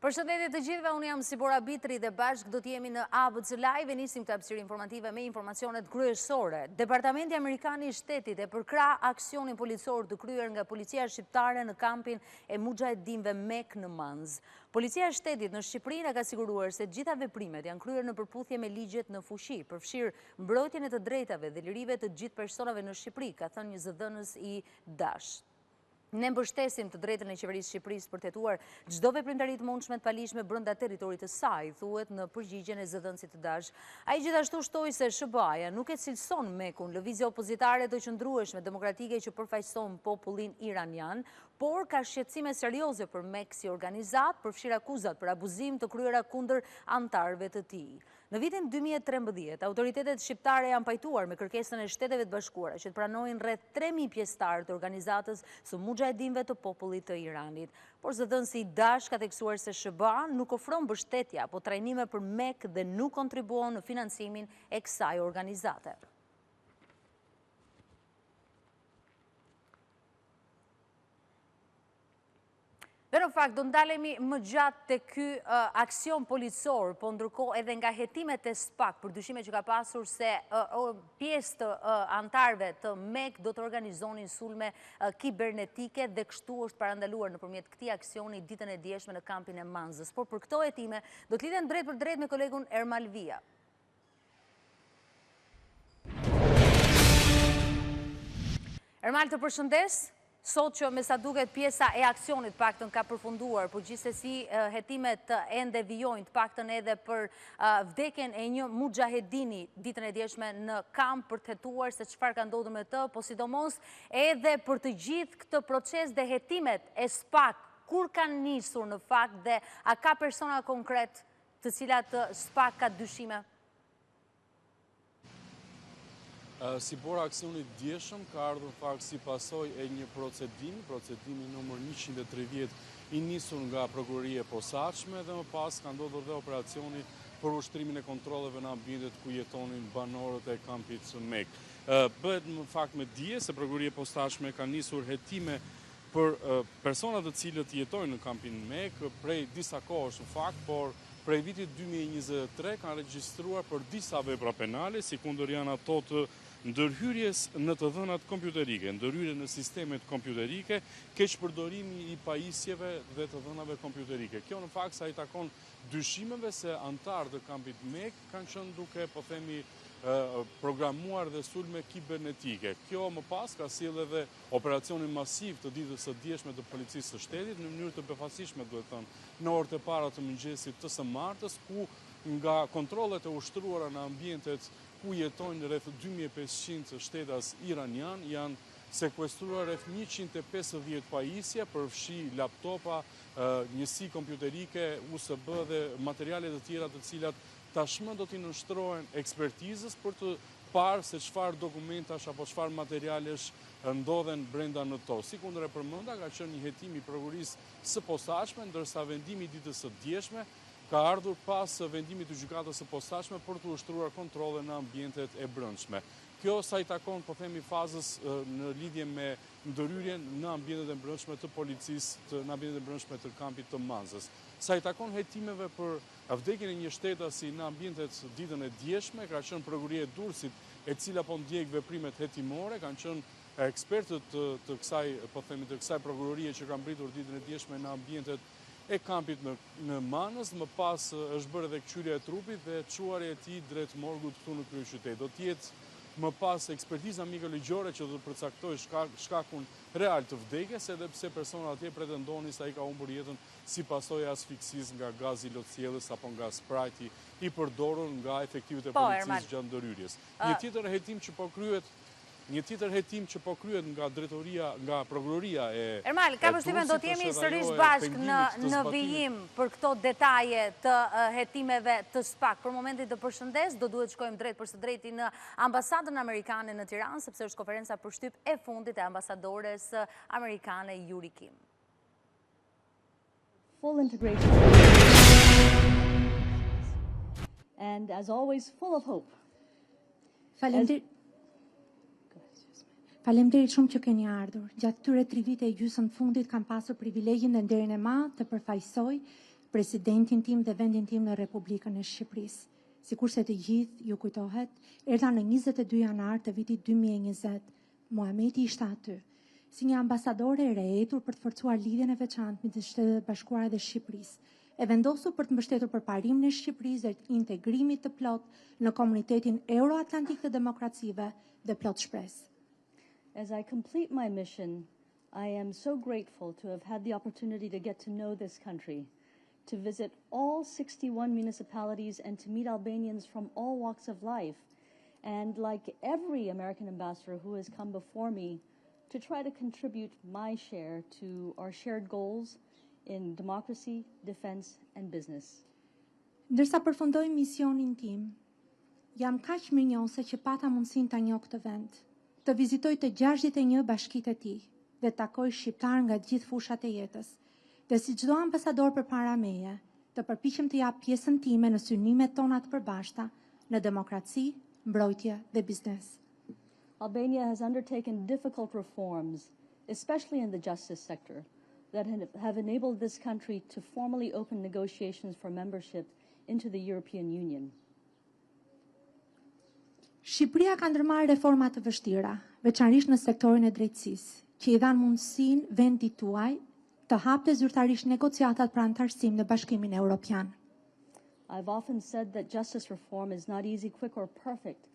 Përshëndetje të gjithëve, unë jam Sibora Bitri dhe bashkë do t'jemi në ABC Live e nisim të hapësirë informative me informacionet kryesore. Departamenti Amerikan i Shtetit e përkrah aksionin policor të kryer nga policia shqiptare në kampin e mujahedinëve Mek në Manz. Policia e Shtetit në Shqipëri ka siguruar se gjitha veprimet janë kryer në përputhje me ligjet në fuqi, përfshirë mbrojtjen e të drejtave dhe lirive të gjithë personave në Shqipëri, ka thënë një zëdhënës i Dash. Ne mbështesim të drejtën e qeverisë Shqipërisë për të hetuar çdo veprimtari të mundshme të palishme brenda territorit të saj, thuhet në përgjigjen e zëdhënësit të Dash. Ai gjithashtu shtoi se SBA-ja nuk e cilëson Mekun, lëvizje opozitare të qëndrueshme demokratike që përfaqëson popullin iranian, por ka shqetësime serioze për Mek si organizat, përfshirë akuzat për abuzim të kryera kundër antarëve të tij. Në vitin 2013, autoritetet shqiptare janë pajtuar me kërkesën e Shteteve të Bashkuara që të pranojnë rreth 3000 pjesëtarë të organizatës së mujahedinëve të popullit të Iranit. Por zëdhënësi Dash ka theksuar se SBA nuk ofron mbështetje apo trajnime për Mek dhe nuk kontribuon në financimin e kësaj organizate. Dhe në fakt, do ndalemi më gjatë të ky aksion policor, po ndërkohë edhe nga hetimet e SPAK për dyshime që ka pasur se pjesë të antarëve të Mek do të organizonin sulme kibernetike dhe kështu është parandaluar nëpërmjet këtij aksioni ditën e dieshme në kampin e Manzës. Por për këto hetime do të lidhem drejt për drejt me kolegun Ermal Via. Ermal, të përshëndes. Sot që me sa duket pjesa e aksionit paktën ka përfunduar, por gjithsesi hetimet ende vijojnë paktën edhe për vdekjen e një mujahedini ditën e dieshme në kamp për të hetuar se çfarë ka ndodhur me të, po sidomos edhe për të gjithë këtë proces dhe hetimet e SPAK, kur kanë nisur në fakt dhe a ka persona konkret të cilat SPAK ka dyshime? Si bora aksionit djeshëm ka ardhur fakt si pasoj e një procedimi numër 130 i nisur nga prokuroria e posaçme dhe më pas ka ndodhur dhe operacioni për ushtrimin e kontrolleve në ambientet ku jetonin banorët e kampit Mek. Bëhet në fakt me dije se prokuroria e posaçme ka nisur hetime për personat të cilët jetojnë në kampin Mek prej disa kohësh në fakt, por prej vitit 2023 kanë regjistruar për disa vepra penale, si kundër janë ato të ndërhyrjes në të dhënat kompjuterike, ndërhyrje në sistemet kompjuterike, keqpërdorimi i pajisjeve dhe të dhënave kompjuterike. Kjo në fakt sa i takon dyshimeve se antarë të kampit Mek kanë qenë duke, po themi, programuar dhe sulme kibernetike. Kjo më pas ka sjellë edhe operacionin masiv të ditës së dieshme të policisë së shtetit në mënyrë të befasishme, duhet thënë, në orët e para të mëngjesit të së martës, ku nga kontrollet e ushtruara në ambientet ku jetojnë rreth 2500 shtetas iranian, janë sekuestruar rreth 150 pajisje, përfshi laptopa, njësi kompjuterike, USB dhe materiale të tjera të cilat tashmë do t'i nënshtrohen ekspertizës për të parë se çfarë dokumentash apo çfarë materialesh ndodhen brenda në to. Si kundër e përmenda, ka qenë një hetim i prokurorisë së posaçme, ndërsa vendimi i ditës së dieshme ka ardhur pas vendimit të gjykatës së posaçme për të ushtruar kontrolle në ambientet e brendshme. Kjo sa i takon, po themi, fazës në lidhje me ndërhyrjen në ambientet e brendshme të policisë, në ambientet e brendshme të kampit të Manzës. Sa i takon hetimeve për vdekjen e një shtetasi në ambientet ditën e dieshme, ka qenë prokuroria e Durrësit, e cila po ndjek veprimet hetimore, kanë qenë ekspertët të kësaj, po themi, të kësaj prokurorie që kanë mbritur ditën e dieshme në ambientet e kampit në Manës, më pas është bërë edhe kçhyrja e trupit dhe çuarja e tij drejt morgut këtu në kryeqytet. Do të jetë më pas ekspertiza mikoligjore që do të përcaktojë shkakun real të vdekjes, edhe pse persona atje pretendonin se ai ka humbur jetën si pasojë e asfiksisë nga gazi lotësjellës apo nga sprajti i përdorur nga efektivet e policisë gjatë ndërhyrjes. Një tjetër hetim që po kryhet nga drejtoria, nga prokuroria e Ermal, ka përshtypjen do të jemi sërish bashk në vijim për këto detaje të hetimeve të SPAK. Për momentin të përshëndes, do duhet shkojmë drejt për së drejti në ambasadën amerikane në Tiranë, sepse është konferenca përshtyp e fundit e ambasadores amerikane gjykimin. Full integration. And as always, full of hope. Faleminderit shumë që keni ardhur. Gjatë këtyre 3 vite e gjysmë fundit kam pasur privilegjin dhe nderin e madh të përfaqësoj presidentin tim dhe vendin tim në Republikën e Shqipërisë. Sikurse të gjithë ju kujtohet, erdha në 22 janar të vitit 2020. Muhameti ishte aty, si një ambasadore e rehetur për të forcuar lidhjen e veçantë midis Shtetit të Bashkuara dhe Shqipërisë, e vendosur për të mbështetur përparimin e Shqipërisë dhe integrimit të plot në komunitetin euroatlantik të demokracive dhe plot shpresë. As I complete my mission, I am so grateful to have had the opportunity to get to know this country, to visit all 61 municipalities and to meet Albanians from all walks of life, and like every American ambassador who has come before me, to try to contribute my share to our shared goals in democracy, defense, and business. Ndërsa përfundoj misionin tim, jam kaq mirënjohëse që pata mundësinë ta njoh këtë vend, të vizitoj të 61 bashkitë e tij dhe të takoj shqiptar nga të gjithë fushat e jetës. Dhe si çdo ambasador përpara meje, të përpiqem të jap pjesën time në synimet tona të përbashkëta në demokraci, mbrojtje dhe biznes. Albania has undertaken difficult reforms, especially in the justice sector, that have enabled this country to formally open negotiations for membership into the European Union. Shqipëria ka ndërmarrë reforma të vështira, veçanërisht në sektorin e drejtësisë, që i dhanë mundësinë vendit tuaj të hapte zyrtarisht negociatat për antarësim në Bashkimin Evropian. I've often said that justice reform is not easy, quick, or perfect,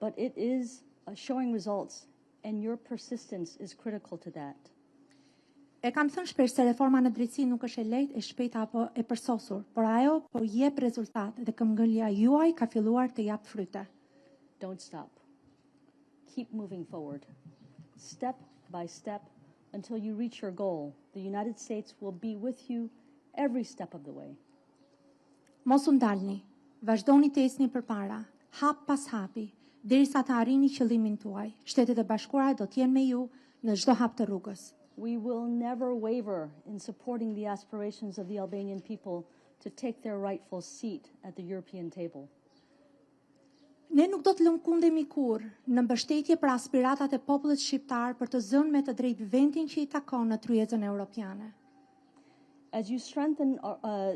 but it is showing results, and your persistence is critical to that. E kam thënë shpesh se reforma në drejtësi nuk është e lehtë, e shpejtë apo e përsosur, por ajo po jep rezultat dhe këmbgëlja juaj ka filluar të jap fryte. Don't stop. Keep moving forward. Step by step until you reach your goal. The United States will be with you every step of the way. Mos u ndalni, vazhdoni të ecni përpara, hap pas hapi, derisa të arrini qëllimin tuaj. Shtetet e Bashkuara do të jenë me ju në çdo hap të rrugës. We will never waver in supporting the aspirations of the Albanian people to take their rightful seat at the European table. Ne nuk do të lëmkundemi kurrë në mbështetje për aspiratat e popullit shqiptar për të zënë me të drejtë vendin që i takon në tryezën europiane. As you strengthen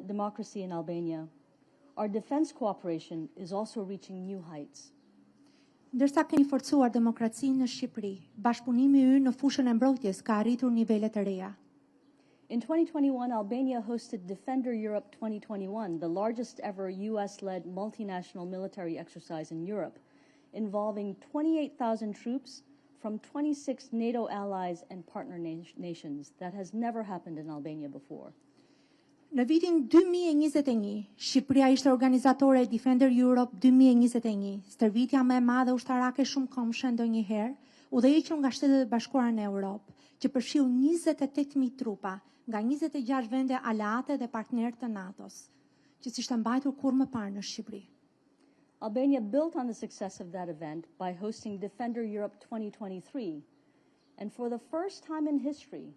democracy in Albania, our defense cooperation is also reaching new heights. Ndërsa keni forcuar demokracinë në Shqipëri, bashkëpunimi ynë në fushën e mbrojtjes ka arritur nivele të reja. In 2021, Albania hosted Defender Europe 2021, the largest ever US-led multinational military exercise in Europe, involving 28,000 troops from 26 NATO allies and partner nations. That has never happened in Albania before. Në vitin 2021, Shqipëria ishte organizatore e Defender Europe 2021, stërvitja më e madhe ushtarake shumë komshe ndonjëherë, udhëhequr nga Shtetet e Bashkuara në Europë, që përfshiu 28.000 trupa nga 26 vende aleate dhe partnerë të NATO-s, që s'ishte mbajtur kurrë më parë në Shqipëri. Albania built on the success of that event by hosting Defender Europe 2023, and for the first time in history,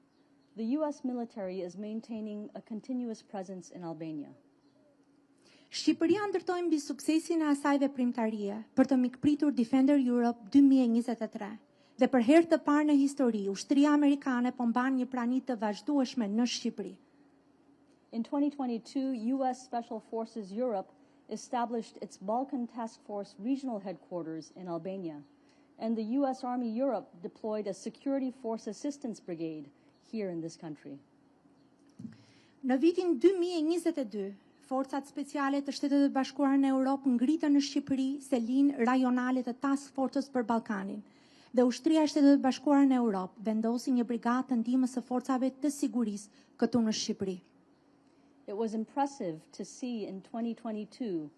the US military is maintaining a continuous presence in Albania. Shqipëria ndërtoi mbi suksesin e asaj veprimtarie për të mikpritur Defender Europe 2023. Dhe për herë të parë në histori, ushtria amerikane po mban një prani të vazhdueshme në Shqipëri. In 2022, US Special Forces Europe established its Balkan Task Force regional headquarters in Albania, and the US Army Europe deployed a Security Force Assistance Brigade here in this country. Në vitin 2022, forcat speciale të Shtetit e Bashkuara në Europë ngritën në Shqipëri selin rajonale të Task Forces për Ballkanin, dhe ushtria e Shtetit e Bashkuara në Europë vendosi një brigadë të ndihmës së forcave të sigurisë këtu në Shqipëri. It was impressive to see in 2022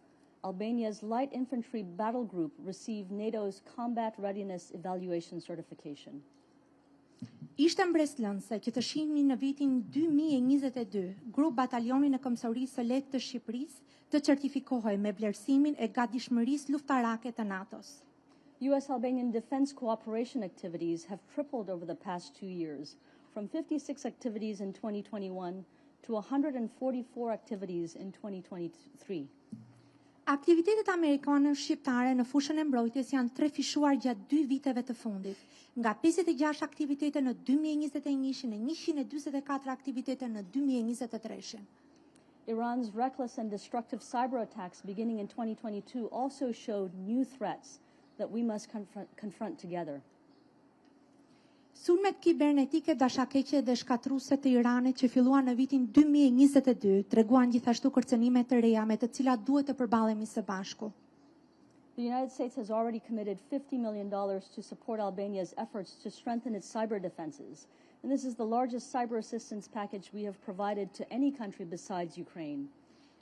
Albania's light infantry battle group receive NATO's combat readiness evaluation certification. Ishte mbreslënse që të shihni në vitin 2022 grup batalionin e Komsorisë së Lehtë të Shqipërisë të certifikohej me vlerësimin e gatishmërisë luftarake të NATO-s. US-Albanian defense cooperation activities have tripled over the past 2 years, from 56 activities in 2021 to 144 activities in 2023. Aktivitetet amerikane shqiptare në fushën e mbrojtjes janë trefishuar gjatë 2 viteve të fundit, nga 56 aktivitete në 2021 e 144 aktivitete në 2023. Iran's reckless and destructive cyber attacks beginning in 2022 also showed new threats that we must confront together. Sulmet kibernetike dashakeqe dhe shkatruese të Iranit që filluan në vitin 2022 treguan gjithashtu kërcënime të reja me të cilat duhet të përballemi së bashku. The United States has already committed $50 million to support Albania's efforts to strengthen its cyber defenses. And this is the largest cyber assistance package we have provided to any country besides Ukraine.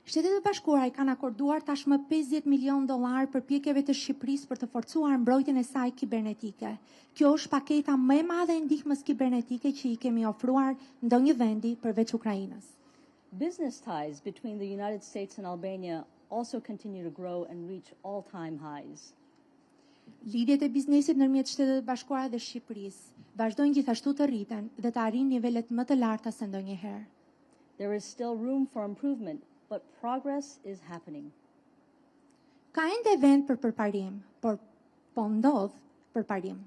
Shtetet e Bashkuara I kanë akorduar tashmë $50 milion përpjekjeve të Shqipërisë për të forcuar mbrojtjen e saj kibernetike. Kjo është paketa më e madhe e ndihmës kibernetike që I kemi ofruar ndonjë vendi përveç Ukrainës. Business ties between the United States and Albania also continue to grow and reach all-time highs. Lidhjet e biznesit ndërmjet Shtetet e Bashkuara dhe Shqipërisë vazhdojnë gjithashtu të rriten dhe të arrijnë nivelet më të larta se ndonjëherë. There is still room for improvement, but progress is happening. Ka ende vend për përparim, por po ndodh përparim.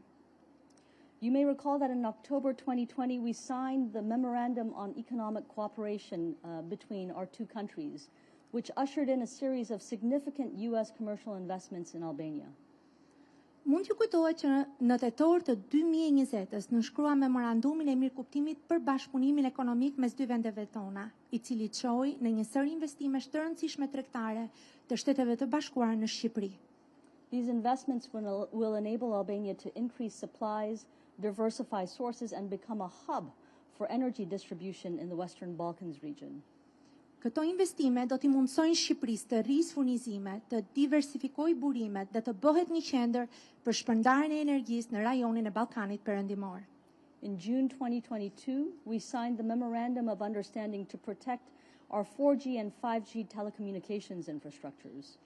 You may recall that in October 2020 we signed the Memorandum on Economic Cooperation between our two countries, which ushered in a series of significant U.S. commercial investments in Albania. Mund t'ju kujtohet që në tetor të 2020-s nënshkrua memorandumin e mirëkuptimit për bashkëpunimin ekonomik mes dy vendeve tona, I cili çoi në një sër investimesh të rëndësishme tregtare të Shteteve të Bashkuara në Shqipëri. These investments will enable Albania to increase supplies, diversify sources, and become a hub for energy distribution in the Western Balkans region. Këto investime do t'i mundsojnë Shqipërisë të rrisë furnizime, të diversifikojë burimet dhe të bëhet një qendër për shpërndarjen e energjisë në rajonin e Ballkanit Perëndimor. In June 2022, we signed the Memorandum of Understanding to protect our 4G and 5G telecommunications infrastructures.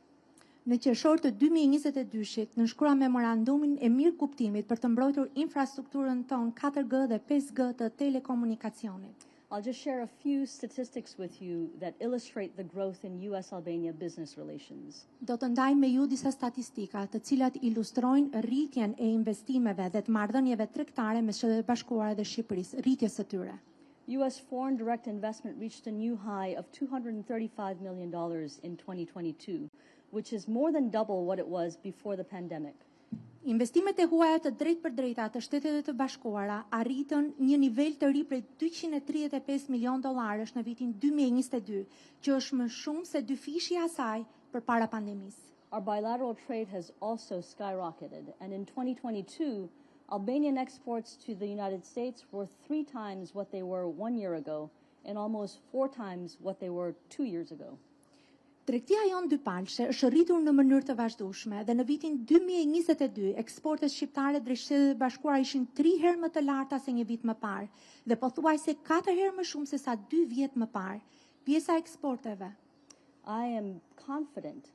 Në qershor të 2022-shit, nënshkrua memorandumin e mirëkuptimit për të mbrojtur infrastrukturën tonë 4G dhe 5G të telekomunikacionit. I'll just share a few statistics with you that illustrate the growth in U.S.-Albania business relations. Do të ndaj me ju disa statistika të cilat ilustrojnë rritjen e investimeve dhe të marrëdhënieve tregtare mes Shtetit të Bashkuara dhe Shqipërisë, rritjes së tyre. U.S. foreign direct investment reached a new high of $235 million in 2022, which is more than double what it was before the pandemic. Investimet e huaja të drejteperdrejta të Shteteve të Bashkuara arritën një nivel të ri prej $235 milion në vitin 2022, që është më shumë se dyfishja e saj përpara pandemisë. Our bilateral trade has also skyrocketed, and in 2022, Albanian exports to the United States were 3 times what they were 1 year ago, and almost 4 times what they were 2 years ago. Tregtia jonë dypalshe është rritur në mënyrë të vazhdueshme dhe në vitin 2022 eksportet shqiptare drejt Shteteve të Bashkuara ishin 3 herë më të larta se një vit më parë dhe pothuajse 4 herë më shumë se sa 2 vjet më parë. Pjesa e eksporteve. I am confident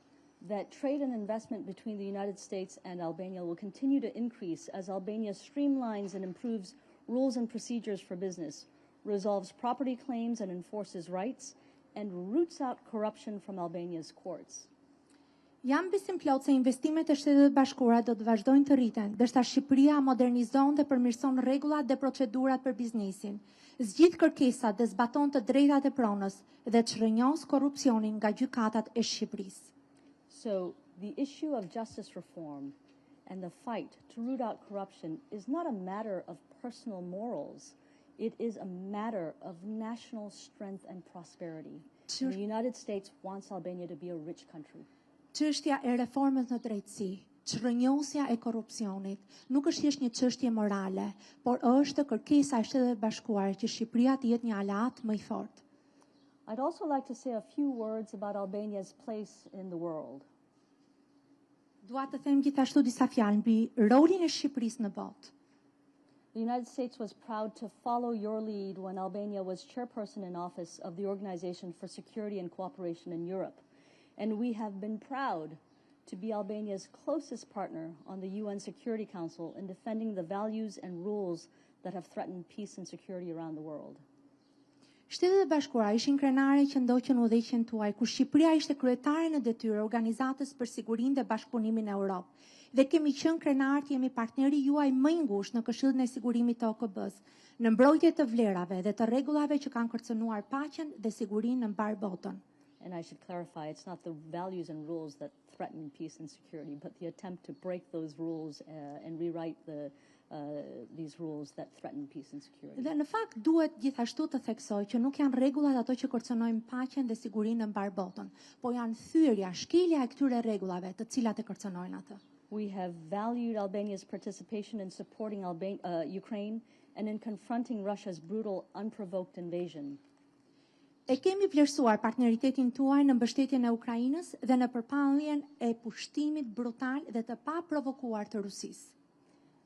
that trade and investment between the United States and Albania will continue to increase as Albania streamlines and improves rules and procedures for business, resolves property claims and enforces rights, and roots out corruption from Albania's courts. Jam besim plot se investimet e Shtetit të Bashkuara do të vazhdojnë të rriten, ndërsa Shqipëria modernizon dhe përmirëson rregullat dhe procedurat për biznesin, zgjidh kërkesat dhe zbaton të drejtat e pronës dhe çrrënjos korrupsionin nga gjykatat e Shqipërisë. So, the issue of justice reform and the fight to root out corruption is not a matter of personal morals. It is a matter of national strength and prosperity. And the United States wants Albania to be a rich country. Çështja e reformës në drejtësi, çrrënjosja e korrupsionit, nuk është thjesht një çështje morale, por është kërkesa e Shteteve të Bashkuara që Shqipëria të jetë një aleat më I fortë. I'd also like to say a few words about Albania's place in the world. Dua të them gjithashtu disa fjalë mbi rolin e Shqipërisë në botë. The United States was proud to follow your lead when Albania was chairperson in office of the Organization for Security and Cooperation in Europe. And we have been proud to be Albania's closest partner on the UN Security Council in defending the values and rules that have threatened peace and security around the world. Shtetet e Bashkuara ishin krenare që ndoqën udhëheqjen tuaj, ku Shqipëria ishte kryetare në detyrë organizatës për sigurinë dhe bashkëpunimin në Europë. Dhe kemi qenë krenar të jemi partneri juaj më i ngushtë në Këshillin e Sigurimit të OKB-s, në mbrojtje të vlerave dhe të rregullave që kanë kërcënuar paqen dhe sigurinë në mbar botën. And I should clarify, it's not the values and rules that threaten peace and security, but the attempt to break those rules and rewrite these rules that threaten peace and security. Dhe në fakt duhet gjithashtu të theksoj që nuk janë rregullat ato që kërcënojnë paqen dhe sigurinë në mbar botën, po janë thyrja, shkelja e këtyre rregullave të cilat e kërcënojnë atë. We have valued Albania's participation in supporting Ukraine and in confronting Russia's brutal, unprovoked invasion. E kemi vlerësuar partneritetin tuaj në mbështetjen e Ukrainës dhe në përpalljen e pushtimit brutal dhe të paprovokuar të Rusisë.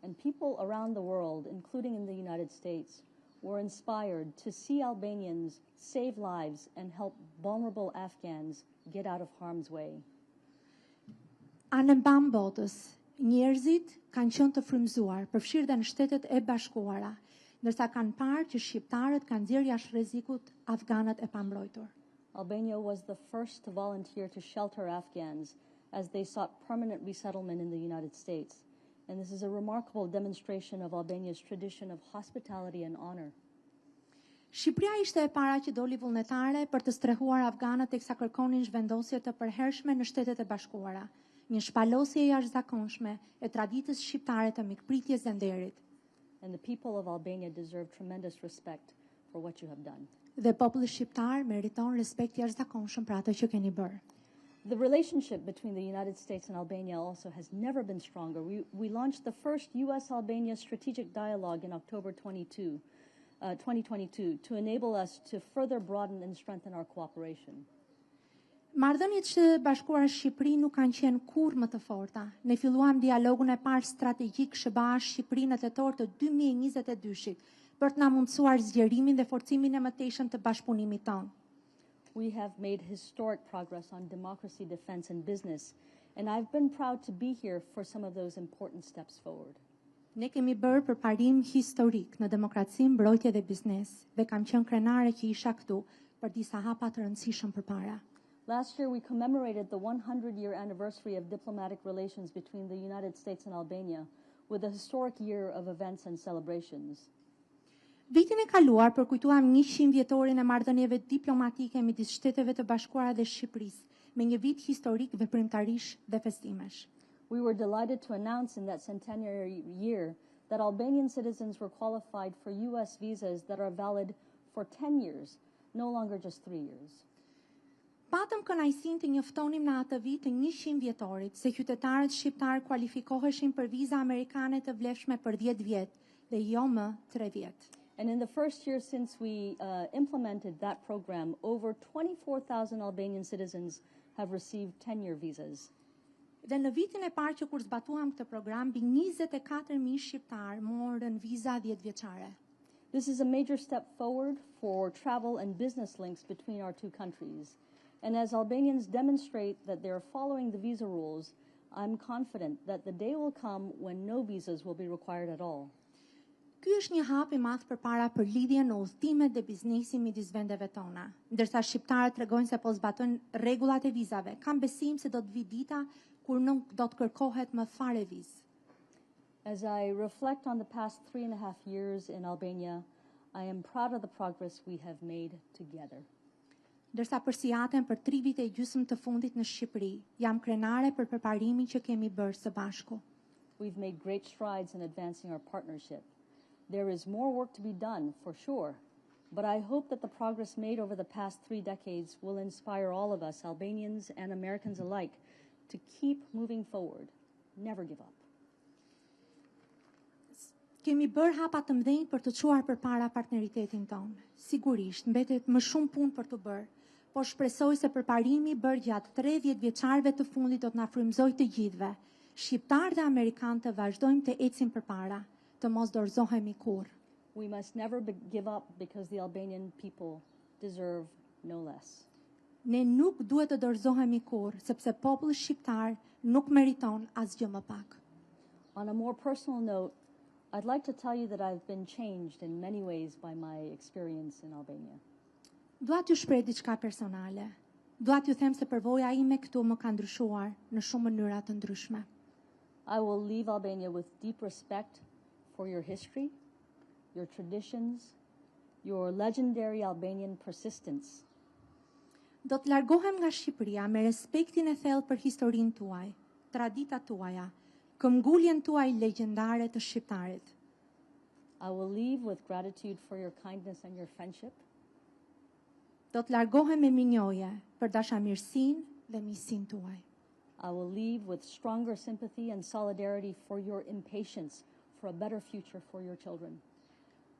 And people around the world, including in the United States, were inspired to see Albanians save lives and help vulnerable Afghans get out of harm's way. Anë mban botës, njerëzit kanë qenë të frymëzuar, përfshirë dhe në Shtetet e Bashkuara, ndërsa kanë parë që shqiptarët kanë nxjerrë jashtë rrezikut afganët e pambrojtur. Albania was the first to volunteer to shelter Afghans as they sought permanent resettlement in the United States. And this is a remarkable demonstration of Albania's tradition of hospitality and honor. Shqipëria ishte e para që doli vullnetare për të strehuar afganët teksa kërkonin zhvendosje të përhershme në Shtetet e Bashkuara, një shpalosje e jashtëzakonshme e traditës shqiptare të mikpritjes dhe nderit. And the people of Albania deserve tremendous respect for what you have done. Dhe populli shqiptar meriton respekt jashtëzakonshëm për atë që keni bërë. The relationship between the United States and Albania also has never been stronger. We launched the first U.S.-Albania strategic dialogue in October 2022 to enable us to further broaden and strengthen our cooperation. Marrëdhëniet që Bashkuara Shqipëri nuk kanë qenë kurrë më të forta. Ne filluam dialogun e parë strategjik SBA-Shqipëri në tetor të 2022-shit për të na mundësuar zgjerimin dhe forcimin e mëtejshëm të bashkëpunimit tonë. We have made historic progress on democracy, defense, and business, and I've been proud to be here for some of those important steps forward. Ne kemi bërë përparim historik në demokraci, mbrojtje dhe biznes, dhe kam qenë krenare që isha këtu për disa hapa të rëndësishëm përpara. Last year, we commemorated the 100-year anniversary of diplomatic relations between the United States and Albania with a historic year of events and celebrations. Vitin e kaluar përkujtuam 100 vjetorin e marrëdhënieve diplomatike midis Shteteve të Bashkuara dhe Shqipërisë, me një vit historik veprimtarish dhe festimesh. We were delighted to announce in that centenary year that Albanian citizens were qualified for U.S. visas that are valid for 10 years, no longer just 3 years. Patëm kënaqësinë të njoftonim në atë vit të 100 vjetorit se qytetarët shqiptar kualifikoheshin për viza amerikane të vlefshme për 10 vjet dhe jo më 3 vjet. And in the first year since we implemented that program, over 24,000 Albanian citizens have received 10-year visas. Dhe në vitin e parë që kur zbatuam këtë program, mbi 24.000 shqiptar morën viza 10 vjeçare. This is a major step forward for travel and business links between our two countries. And as Albanians demonstrate that they are following the visa rules, I'm confident that the day will come when no visas will be required at all. Ky është një hap i madh përpara për lidhjen në udhëtimet dhe biznesin midis vendeve tona. Ndërsa shqiptarët tregojnë se po zbatojnë rregullat e vizave, kam besim se do të vi dita kur nuk do të kërkohet më fare vizë. As I reflect on the past 3.5 years in Albania, I am proud of the progress we have made together. Ndërsa përsijaten për 3 vite e gjysmë të fundit në Shqipëri, jam krenare për përparimin që kemi bërë së bashku. We've made great strides in advancing our partnership. There is more work to be done, for sure, but I hope that the progress made over the past 3 decades will inspire all of us, Albanians and Americans alike, to keep moving forward, never give up. Kemi bërë hapa të mëdhenj për të çuar përpara partneritetin tonë. Sigurisht, mbetet më shumë punë për të bërë, por shpresoj se përparimi bërë gjatë 30 vjeçarëve të fundit do të na frymëzojë të gjithëve, shqiptar dhe amerikanë, të vazhdojmë të ecim përpara, të mos dorëzohemi kurrë. We must never give up because the Albanian people deserve no less. Ne nuk duhet të dorëzohemi kurrë, sepse populli shqiptar nuk meriton asgjë më pak. On a more personal note, I'd like to tell you that I've been changed in many ways by my experience in Albania. Dua t'ju shpreh diçka personale. Dua t'ju them se përvoja ime këtu më ka ndryshuar në shumë mënyra të ndryshme. I will leave Albania with deep respect for your history, your traditions, your legendary Albanian persistence. Do të largohem nga Shqipëria me respektin e thellë për historinë tuaj, traditat tuaja, këmbguljen tuaj legjendare të shqiptarit. I will leave with gratitude for your kindness and your friendship. Do të largohem me minjoje për dashamirësinë dhe miqësinë tuaj. I will leave with stronger sympathy and solidarity for your impatience for a better future for your children.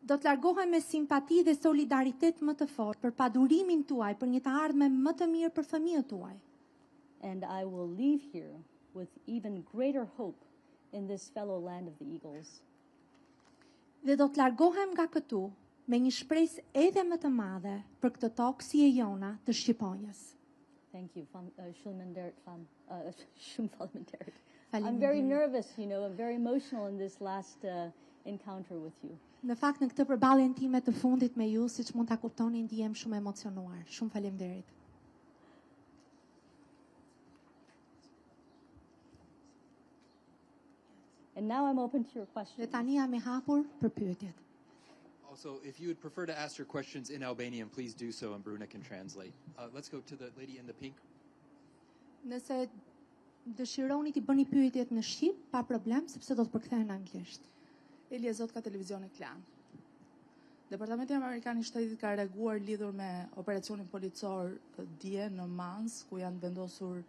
Do të largohem me simpati dhe solidaritet më të fortë për padurimin tuaj për një të ardhme më të mirë për fëmijët tuaj. And I will leave here with even greater hope in this fellow land of the eagles. Dhe do të largohem nga këtu me një shpresë edhe më të madhe për këtë tokë si e jona të Shqiponjës. Thank you. I'm very nervous, I'm very emotional in this last encounter with you. Në fakt në këtë përballjen time të fundit me ju, siç mund ta kuptoni, ndihem shumë emocionuar. Shumë faleminderit. And now I'm open to your questions. Dhe tani jam e hapur për pyetjet. Also, if you would prefer to ask your questions in Albanian, please do so, and Bruna can translate. Let's go to the lady in the pink. Nëse dëshironi të bëni pyetjet në shqip, pa problem, sepse do të përkthehen në anglisht. Elje Zot ka televizioni Klan. Departamenti Amerikan i Shtetit ka reaguar lidhur me operacionin policor dje në Mans, ku janë vendosur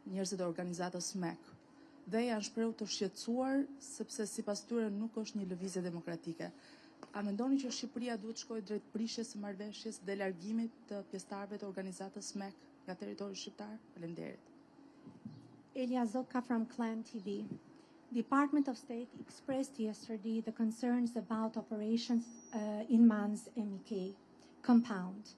njerëzit e organizatës MEK. Dhe janë shprehur të shqetësuar sepse sipas tyre nuk është një lëvizje demokratike. A mendoni që Shqipëria duhet shkojë drejt prishjes së marrëveshjes dhe largimit të pjesëtarëve të organizatës MEK nga territori shqiptar? Faleminderit. Elja Zotka from Clan TV. The Department of State expressed yesterday the concerns about operations in Mans MEK compound.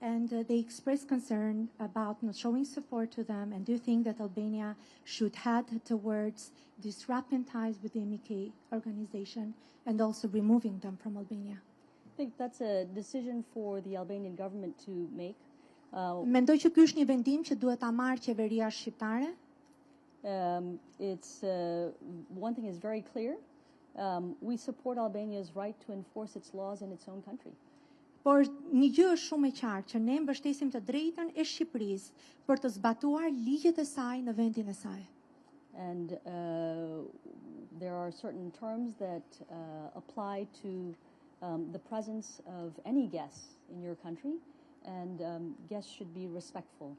And they expressed concern about not showing support to them and do think that Albania should head towards disrupting ties with the MEK organization and also removing them from Albania. I think that's a decision for the Albanian government to make. Mendoj që ky është një vendim që duhet ta marrë qeveria shqiptare. One thing is very clear. We support Albania's right to enforce its laws in its own country. Por një gjë është shumë e qartë që ne mbështesim të drejtën e Shqipërisë për të zbatuar ligjet e saj në vendin e saj. And there are certain terms that apply to the presence of any guests in your country, and guests should be respectful.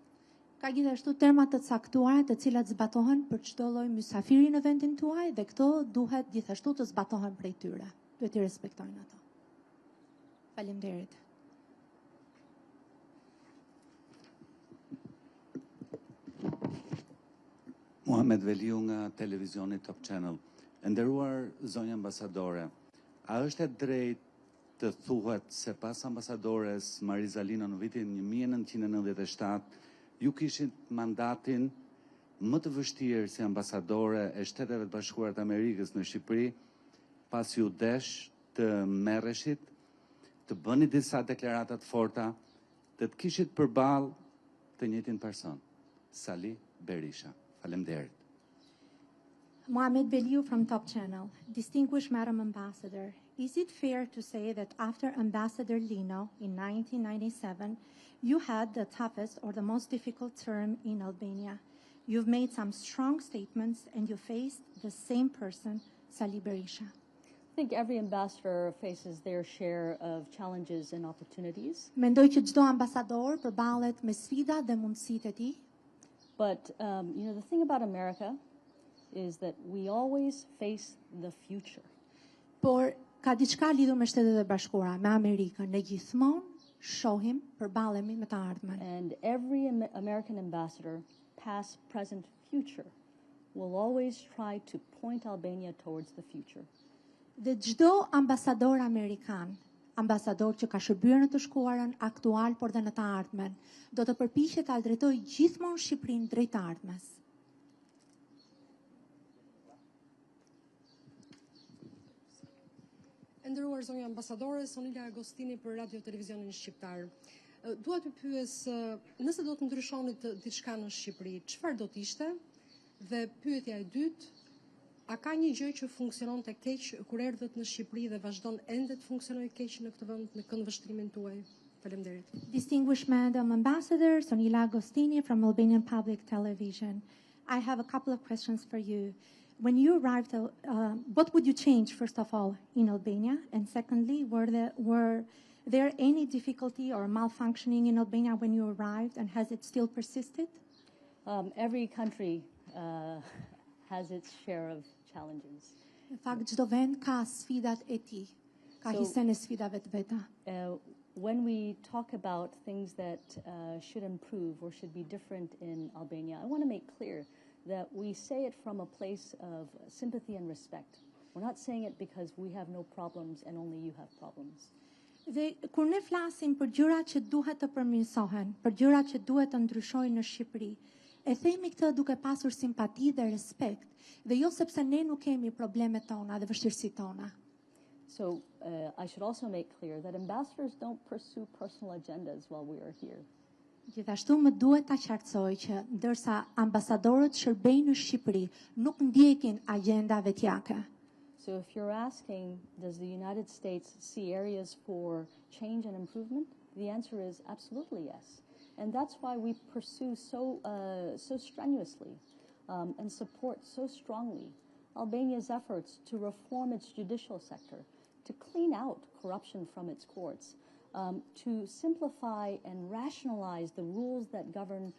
Ka gjithashtu terma të caktuara të cilat zbatohen për çdo lloj mysafiri në vendin tuaj dhe këto duhet gjithashtu të zbatohen prej tyre. Duhet i respektojnë ato. Faleminderit. Muhamet Veliu nga televizioni Top Channel. Nderuar zonjë ambasadore, a është e drejtë të thuhet se pas ambasadores Marizalino në vitin 1997 ju kishit mandatin më të vështirë si ambasadore e Shteteve të Bashkuara të Amerikës në Shqipëri, pas ju desh të merreshit, të bëni disa deklarata të forta, të kishit përballë të njëjtin person, Sali Berisha. Faleminderit. Mohamed Beliu from Top Channel. Distinguished Madam Ambassador, is it fair to say that after Ambassador Lino in 1997, you had the toughest or the most difficult term in Albania? You've made some strong statements and you faced the same person, Sali Berisha. I think every ambassador faces their share of challenges and opportunities. Mendoj që çdo ambasador përballet me sfida dhe mundësitë e tij. But the thing about America is that we always face the future. Por ka diçka lidhur me Shtetet e Bashkuara, me Amerikën, ne gjithmonë shohim, përballemi me të ardhmen. And every American ambassador, past, present, future, will always try to point Albania towards the future. Dhe çdo ambasador amerikan, ambasador që ka shërbyer në të shkuarën, aktual por dhe në të ardhmen, do të përpiqet ta drejtojë gjithmonë Shqipërinë drejt të ardhmes. Nderuar zonja ambasadore, Sonila Agostini për Radio Televizionin Shqiptar. Dua të pyes, nëse do të ndryshonit diçka në Shqipëri, çfarë do të ishte? Dhe pyetja e dytë, a ka një gjë që funksionon të keq kur erdhët në Shqipëri dhe vazhdon ende të funksionojë keq në këtë vend në këndvështrimin tuaj? Faleminderit. Distinguished Madam Ambassador Sonila Agostini from Albanian Public Television, I have a couple of questions for you. When you arrived, what would you change, first of all, in Albania? And secondly, were there any difficulty or malfunctioning in Albania when you arrived, and has it still persisted? Every country has its share of challenges. Në fakt, çdo vend ka sfidat e tij, ka hisen e sfidave të veta. When we talk about things that should improve or should be different in Albania, I want to make clear that we say it from a place of sympathy and respect. We're not saying it because we have no problems and only you have problems. Dhe kur ne flasim për gjërat që duhet të përmirësohen, për gjërat që duhet të ndryshojnë në Shqipëri, e themi këtë duke pasur simpati dhe respekt, dhe jo sepse ne nuk kemi problemet tona dhe vështirësitë tona. So I should also make clear that ambassadors don't pursue personal agendas while we are here. Gjithashtu më duhet ta qartësoj që ndërsa ambasadorët shërbejnë në Shqipëri, nuk ndjekin agenda vetjake. So if you're asking, does the United States see areas for change and improvement? The answer is absolutely yes. And that's why we pursue so strenuously and support so strongly Albania's efforts to reform its judicial sector, to clean out corruption from its courts, to simplify and rationalize the rules that govern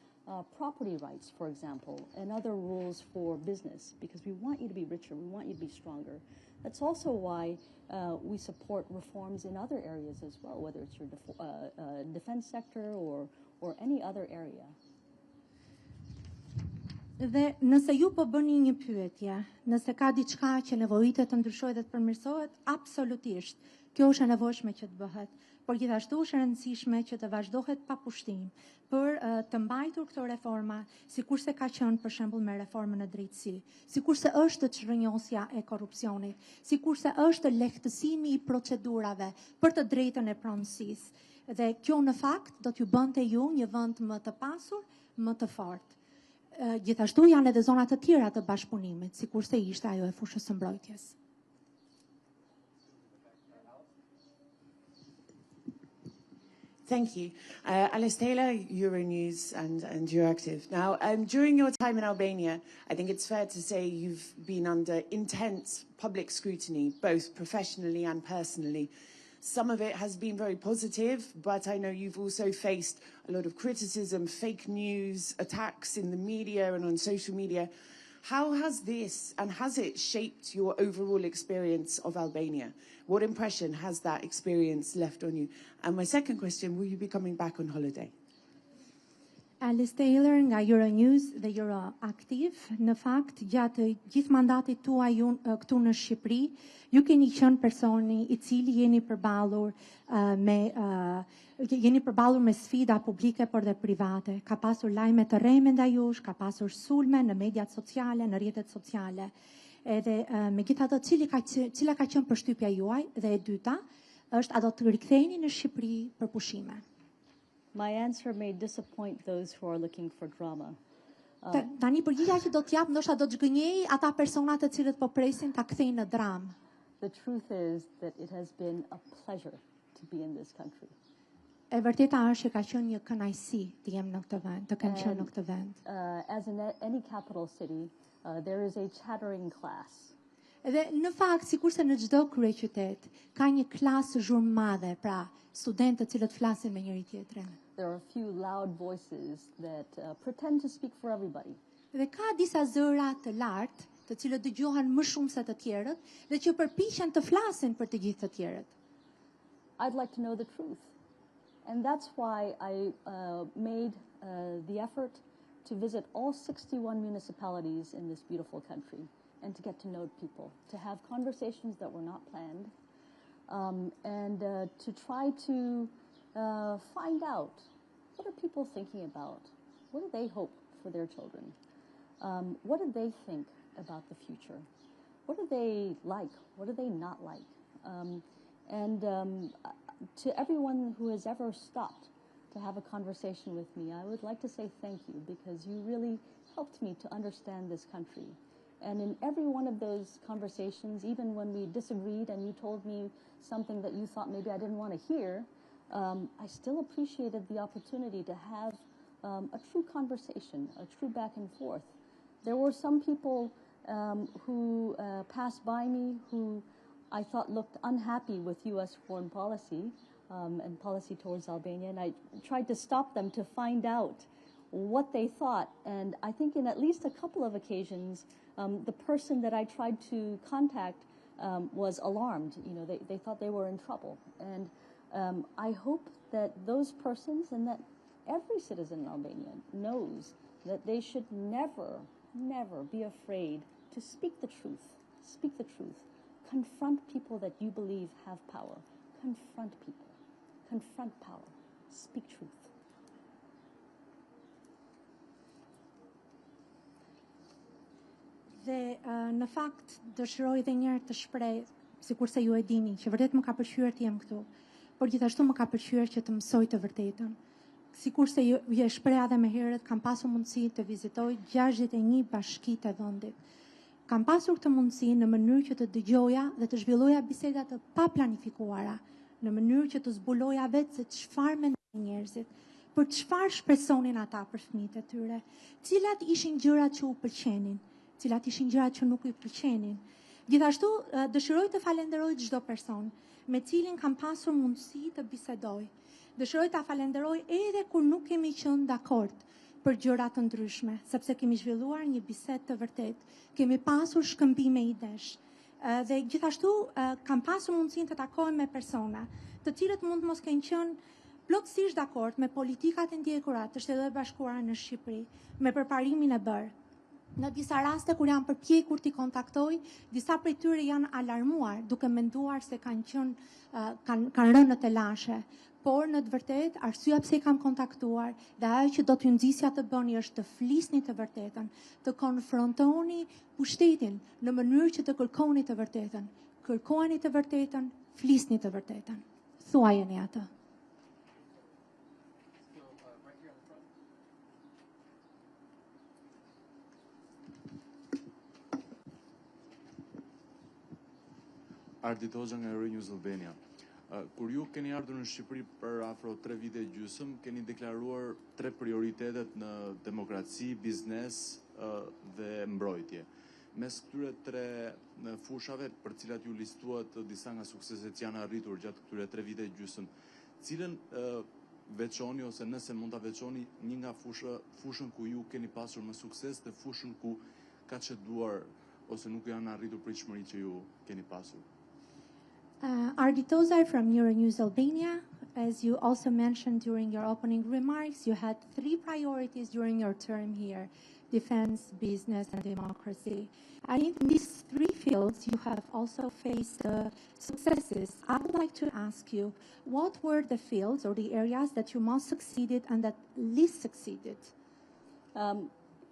property rights, for example, and other rules for business, because we want you to be richer, we want you to be stronger. That's also why we support reforms in other areas as well, whether it's your defense sector or any other area. Dhe nëse ju po bëni një pyetje, nëse ka diçka që nevojitet të ndryshojë dhe të përmirësohet, absolutisht, kjo është e nevojshme që të bëhet, por gjithashtu është e rëndësishme që të vazhdohet pa pushtim për të mbajtur këto reforma, sikurse ka qenë për shembull me reformën e drejtësi, sikurse është çrrënjosja e korrupsionit, sikurse është lehtësimi i procedurave për të drejtën e pronësisë. Dhe kjo në fakt do t'ju bënte ju një vend më të pasur, më të fortë. Gjithashtu janë edhe zona të tjera të bashkëpunimit, sikurse ishte ajo e fushës së mbrojtjes. Thank you. Alice Taylor, Euronews and Euractiv. Now, during your time in Albania, I think it's fair to say you've been under intense public scrutiny, both professionally and personally. Some of it has been very positive, but I know you've also faced a lot of criticism, fake news, attacks in the media and on social media. How has this, and has it shaped your overall experience of Albania? What impression has that experience left on you? And my second question, will you be coming back on holiday? Alice Taylor nga Euronews dhe Euroactiv, në fakt, gjatë gjithë mandatit tuaj këtu në Shqipëri, ju keni qenë personi i cili jeni përballur me sfida publike por dhe private. Ka pasur lajme të rreme ndaj jush, ka pasur sulme në mediat sociale, në rrjetet sociale. Edhe megjithatë, cila ka qenë përshtypja juaj? Dhe e dyta është, a do të riktheheni në Shqipëri për pushime? My answer may disappoint those who are looking for drama. Tani përgjigja që do t'jap ndoshta do të zgënjej ata persona të cilët po presin ta kthejnë në dramë. The truth is that it has been a pleasure to be in this country. E vërteta është që ka qenë një kënaqësi të jem në këtë vend, të kem qenë në këtë vend. As in any capital city, there is a chattering class. Dhe në fakt, sikurse në çdo kryeqytet, ka një klasë zhurmëmadhe, pra studentë të cilët flasin me njëri tjetrin. There are a few loud voices that pretend to speak for everybody. Dhe ka disa zëra të lartë, të cilët dëgjohen më shumë se të tjerët, dhe që përpiqen të flasin për të gjithë të tjerët. I'd like to know the truth. And that's why I made the effort to visit all 61 municipalities in this beautiful country and to get to know people, to have conversations that were not planned, and to try to find out, what are people thinking about? What do they hope for their children? What do they think about the future? What do they like? What do they not like? To everyone who has ever stopped to have a conversation with me, I would like to say thank you, because you really helped me to understand this country. And in every one of those conversations, even when we disagreed and you told me something that you thought maybe I didn't want to hear, I still appreciated the opportunity to have a true conversation, a true back and forth. There were some people who passed by me who I thought looked unhappy with U.S. foreign policy and policy towards Albania, and I tried to stop them to find out what they thought. And I think in at least a couple of occasions, the person that I tried to contact was alarmed. You know, they thought they were in trouble. And I hope that those persons and that every citizen in Albania knows that they should never, never be afraid to speak the truth. Speak the truth. Confront people that you believe have power. Confront people. Confront power. Speak truth. Dhe në fakt dëshiroj edhe një herë të shpreh, sikurse ju e dini, që vërtet më ka pëlqyer të jem këtu, por gjithashtu më ka pëlqyer që të mësoj të vërtetën. Sikurse ju e shpreha edhe më herët, kam pasur mundësi të vizitoj 61 bashkitë e vendit. Kam pasur këtë mundësi në mënyrë që të dëgjoja dhe të zhvilloja biseda të paplanifikuara, në mënyrë që të zbuloja vetë se çfarë mendojnë njerëzit, për çfarë shpresonin ata për fëmijët e tyre, cilat ishin gjërat që u pëlqenin, cilat ishin gjërat që nuk i pëlqenin. Gjithashtu dëshiroj të falenderoj çdo person me cilin kam pasur mundësi të bisedoj. Dëshiroj ta falenderoj edhe kur nuk kemi qenë dakord për gjëra të ndryshme, sepse kemi zhvilluar një bisedë të vërtetë, kemi pasur shkëmbime idesh. Dhe gjithashtu kam pasur mundësinë të takoj me persona, të cilët mund mos kenë qenë plotësisht dakord me politikat e ndjekura të Shtetit Bashkuara në Shqipëri, me përparimin e bërë. Në disa raste kur janë përpjekur t'i kontaktoj, disa prej tyre janë alarmuar duke menduar se kanë rënë në telashe. Por në të vërtetë, arsyeja pse i kam kontaktuar dhe ajo që do t'ju nxjisja të bëni është të flisni të vërtetën, të konfrontoni pushtetin në mënyrë që të kërkoni të vërtetën. Kërkoni të vërtetën, flisni të vërtetën. Thuajeni atë. Arditoza nga Renews Albania. Kur ju keni ardhur në Shqipëri për afro 3 vite e gjysmë, keni deklaruar 3 prioritetet në demokraci, biznes dhe mbrojtje. Mes këtyre 3 fushave për cilat ju listuat disa nga sukseset që janë arritur gjatë këtyre 3 vite e gjysmë, cilën veçoni ose nëse mund ta veçoni një nga fushën ku ju keni pasur më sukses dhe fushën ku ka çeduar ose nuk janë arritur pritshmëritë që ju keni pasur? Arditoza from Euronews Albania. As you also mentioned during your opening remarks, you had 3 priorities during your term here: defense, business, and democracy. I think in these 3 fields you have also faced successes. I would like to ask you, what were the fields or the areas that you most succeeded and that least succeeded?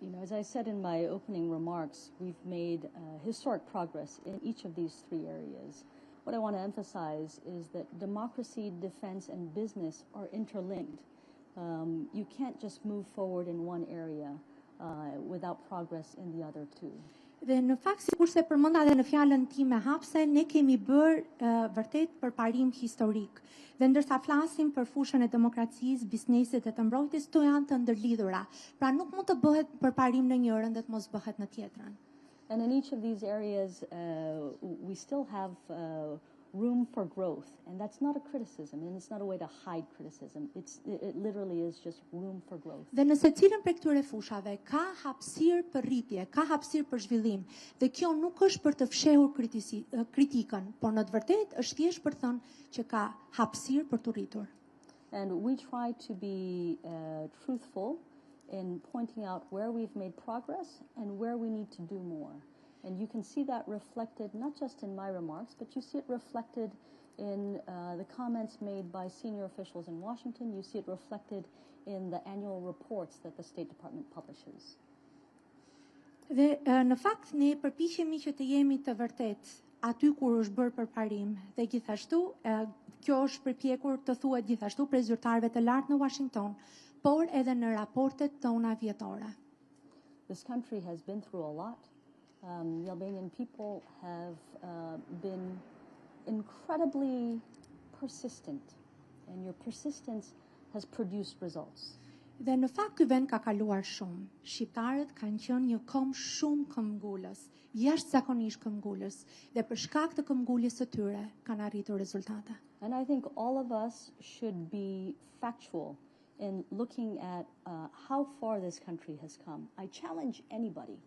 You know, as I said in my opening remarks, we've made historic progress in each of these 3 areas. What I want to emphasize is that democracy, defense, and business are interlinked. You can't just move forward in one area without progress in the other 2. Dhe në fakt, sikurse përmenda edhe në fjalën time hapse, ne kemi bërë vërtet përparim historik. Dhe ndërsa flasim për fushën e demokracisë, biznesit dhe të mbrojtjes, to janë të ndërlidhura. Pra nuk mund të bëhet përparim në njërin dhe të mos bëhet në tjetrën. And in each of these areas, we still have room for growth. And that's not a criticism, and it's not a way to hide criticism. It literally is just room for growth. Dhe në secilën prej këtyre fushave ka hapësirë për rritje, ka hapësirë për zhvillim. Dhe kjo nuk është për të fshehur kritikën, por në të vërtetë është thjesht për të thënë që ka hapësirë për të rritur. And we try to be truthful in pointing out where we've made progress and where we need to do more. And you can see that reflected not just in my remarks, but you see it reflected in the comments made by senior officials in Washington. You see it reflected in the annual reports that the State Department publishes. Dhe në fakt ne përpiqemi që të jemi të vërtetë aty kur është bërë përparim dhe gjithashtu kjo është përpjekur të thuhet gjithashtu prej zyrtarëve të lartë në Washington, por edhe në raportet tona vjetore. This country has been through a lot. The Albanian people have been incredibly persistent, and your persistence has produced results. Dhe në fakt ky vend ka kaluar shumë. Shqiptarët kanë qenë një kom shumë këmbgulës, jashtëzakonisht këmbgulës, dhe për shkak të këmbguljes së tyre kanë arritur rezultate. And I think all of us should be factual in looking at how far this country has come. I challenge anybody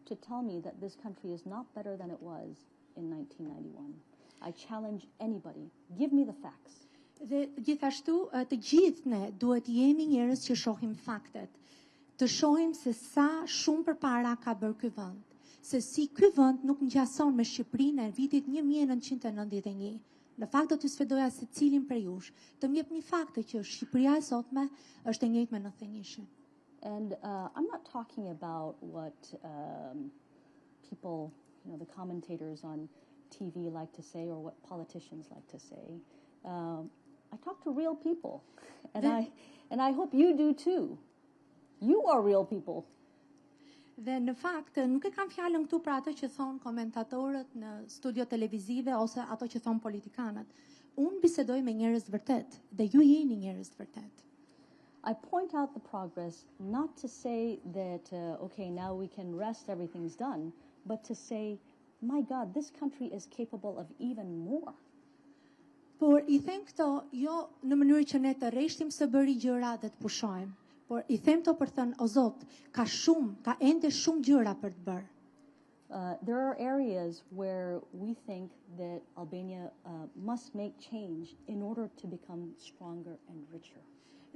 to tell me that this country is not better than it was in 1991. I challenge anybody. Give me the facts. Dhe gjithashtu të gjithë ne duhet jemi njerëz që shohim faktet, të shohim se sa shumë përpara ka bërë ky vend, se si ky vend nuk ngjason me Shqipërinë e vitit 1991. Në fakt do t'ju sfidoja secilin prej jush të më jepni fakte që Shqipëria e sotme është e njëjtë me 91-shin. And I'm not talking about what people, the commentators on TV like to say or what politicians like to say. I talk to real people, and I hope you do too. You are real people. Dhe në fakt nuk e kam fjalën këtu për ato që thon komentatorët në studio televizive ose ato që thon politikanët. Unë bisedoj me njerëz të vërtet dhe ju jeni njerëz të vërtet. I point out the progress not to say that okay, now we can rest, everything's done, but to say, my God, this country is capable of even more. Por I them këto jo në mënyrë që ne të rreshtim së bëri gjëra dhe të pushojmë, por I them këto për thënë, o Zot, ka ende shumë gjëra për të bërë. There are areas where we think that Albania must make change in order to become stronger and richer.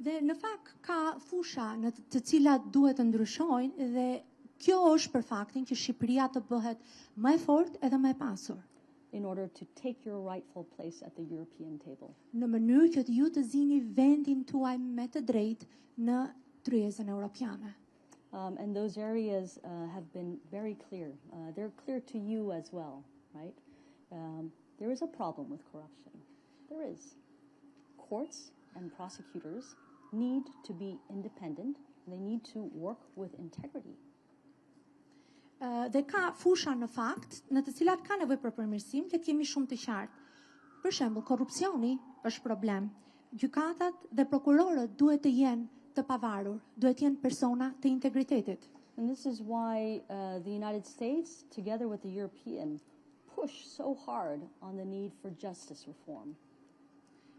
Dhe në fakt ka fusha në të cilat duhet të ndryshojnë dhe kjo është për faktin që Shqipëria të bëhet më e fortë edhe më e pasur. In order to take your rightful place at the European table. Në mënyrë që ju të zini vendin tuaj me të drejtë në tryezën europiane. And those areas have been very clear. They're clear to you as well, right? There is a problem with corruption. There is. Courts and prosecutors need to be independent. They need to work with integrity. Dhe ka fusha në fakt në të cilat ka nevojë për përmirësim, le të kemi shumë të qartë. Për shembull, korrupsioni është problem. Gjykatat dhe prokurorët duhet të jenë të pavarur, duhet të jenë persona të integritetit. And this is why the United States, together with the European, push so hard on the need for justice reform.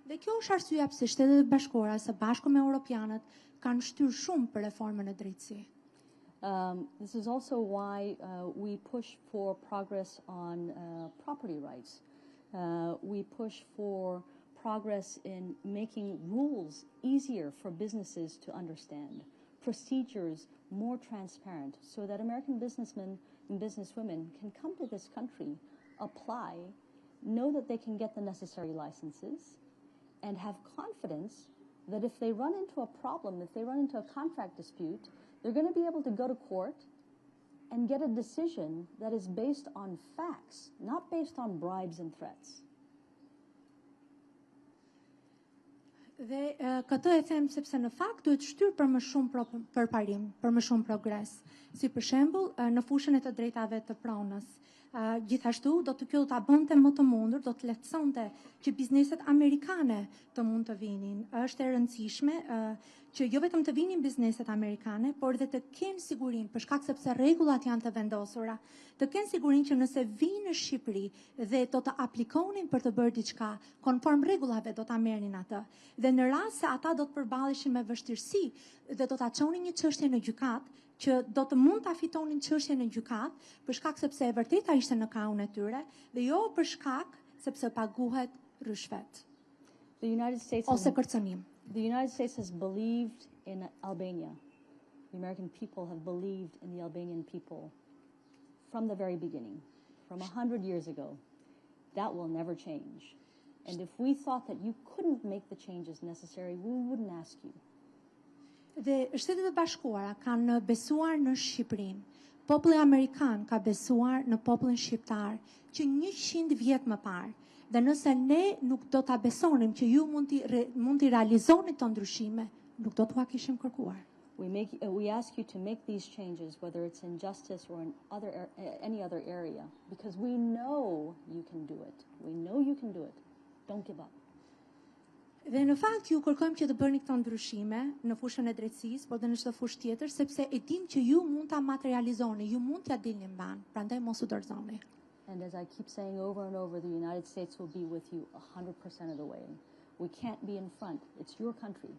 Dhe kjo është arsyeja pse Shtetet e Bashkuara së bashku me europianët kanë shtyrë shumë për reformën e drejtësisë. This is also why we push for progress on property rights. We push for progress in making rules easier for businesses to understand, procedures more transparent, so that American businessmen and businesswomen can come to this country, apply, know that they can get the necessary licenses, and have confidence that if they run into a problem, if they run into a contract dispute, they're going to be able to go to court and get a decision that is based on facts, not based on bribes and threats. Dhe këtë e them sepse në fakt duhet shtyrë për më shumë përparim, për më shumë progres. Si për shembull, në fushën e të drejtave të pronës. Gjithashtu do të kjo ta bënte më të mundur, do të lehtësonte që bizneset amerikane të mund të vinin. Është e rëndësishme që jo vetëm të vinin bizneset amerikane, por dhe të kenë sigurinë, për shkak sepse rregullat janë të vendosura, të kenë sigurinë që nëse vinë në Shqipëri dhe do të aplikonin për të bërë diçka konform rregullave, do ta merrnin atë. Dhe në rast se ata do të përballeshin me vështirësi dhe do ta çonin një çështje në gjykat, që do të mund ta fitonin çështjen në gjykat, për shkak sepse e vërteta ishte në krahun e tyre, dhe jo për shkak sepse paguhet rishvet. Ose kërcënim. The United States has believed in Albania. The American people have believed in the Albanian people from the very beginning, from 100 years ago. That will never change. And if we thought that you couldn't make the changes necessary, we wouldn't ask you. Dhe Shtetet e Bashkuara kanë besuar në Shqipërinë. Populli amerikan ka besuar në popullin shqiptar që 100 vjet më parë. Dhe nëse ne nuk do ta besonim që ju mund t'i realizoni këto ndryshime, nuk do t'ua kishim kërkuar. We ask you to make these changes, whether it's in justice or in any other area, because we know you can do it. We know you can do it. Don't give up. Dhe në fakt ju kërkojmë që të bëni këto ndryshime në fushën e drejtësisë, por edhe në çdo fushë tjetër, sepse e dim që ju mund ta materializoni, ju mund t'ja dilni mban, prandaj mos u dorëzoni. And as I keep saying over and over, the United States will be with you 100% of the way. We can't be in front. It's your country.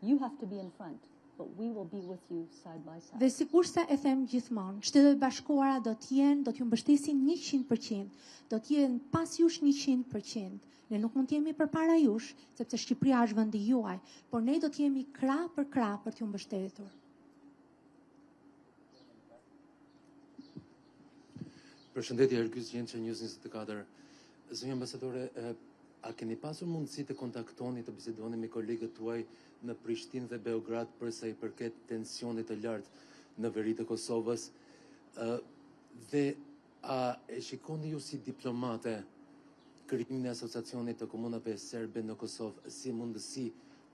You have to be in front, but we will be with you side by side. Dhe sikurse e them gjithmonë, Shtetet e Bashkuara do t'ju mbështesin 100%, do t'jenë pas jush 100%. Ne nuk mund të jemi përpara jush, sepse Shqipëria është vendi juaj, por ne do të jemi krah për t'ju mbështetur. Përshëndetje, Ergjys Gjendçe, News 24. Zonja ambasadore, a keni pasur mundësi të kontaktoni, të bisedoni me kolegët tuaj në Prishtinë dhe Beograd për sa i përket tensionit të lartë në veri të Kosovës? Dhe a e shikoni ju si diplomate krijimin e asociacionit të komunave serbe në Kosovë si mundësi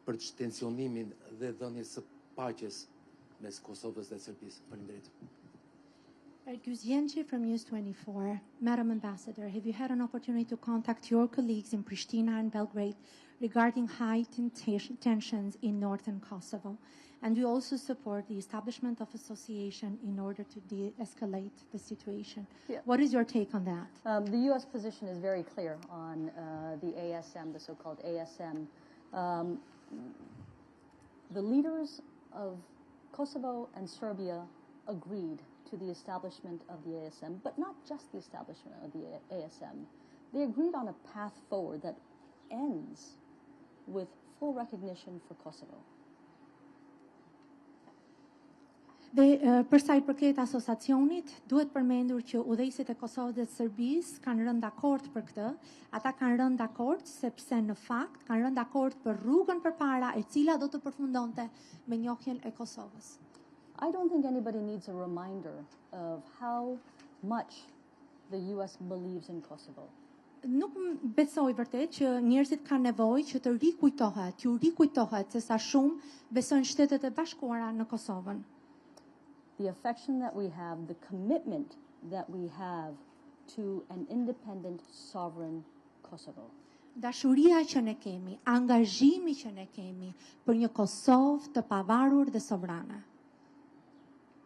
për tensionimin dhe dhënien së paqes mes Kosovës dhe Serbisë? Faleminderit. Ergjys Gjendçe from News 24. Madam Ambassador, have you had an opportunity to contact your colleagues in Pristina and Belgrade regarding heightened tensions in northern Kosovo? And we also support the establishment of association in order to de-escalate the situation. Yeah. What is your take on that? The U.S. position is very clear on the ASM, the so-called ASM. The leaders of Kosovo and Serbia agreed to the establishment of the ASM, but not just the establishment of the ASM. They agreed on a path forward that ends with full recognition for Kosovo. Dhe për sa i përket asociacionit, duhet përmendur që udhëheqësit e Kosovës dhe Serbisë kanë rënë dakord për këtë. Ata kanë rënë dakord sepse në fakt kanë rënë dakord për rrugën përpara e cila do të përfundonte me njohjen e Kosovës. I don't think anybody needs a reminder of how much the US believes in Kosovo. Nuk besoj vërtet që njerëzit kanë nevojë që të rikujtohet se sa shumë besojnë Shtetet e Bashkuara në Kosovën. The affection that we have, the commitment that we have to an independent, sovereign Kosovo. Dashuria që ne kemi, angazhimi që ne kemi për një Kosovë të pavarur dhe sovrane.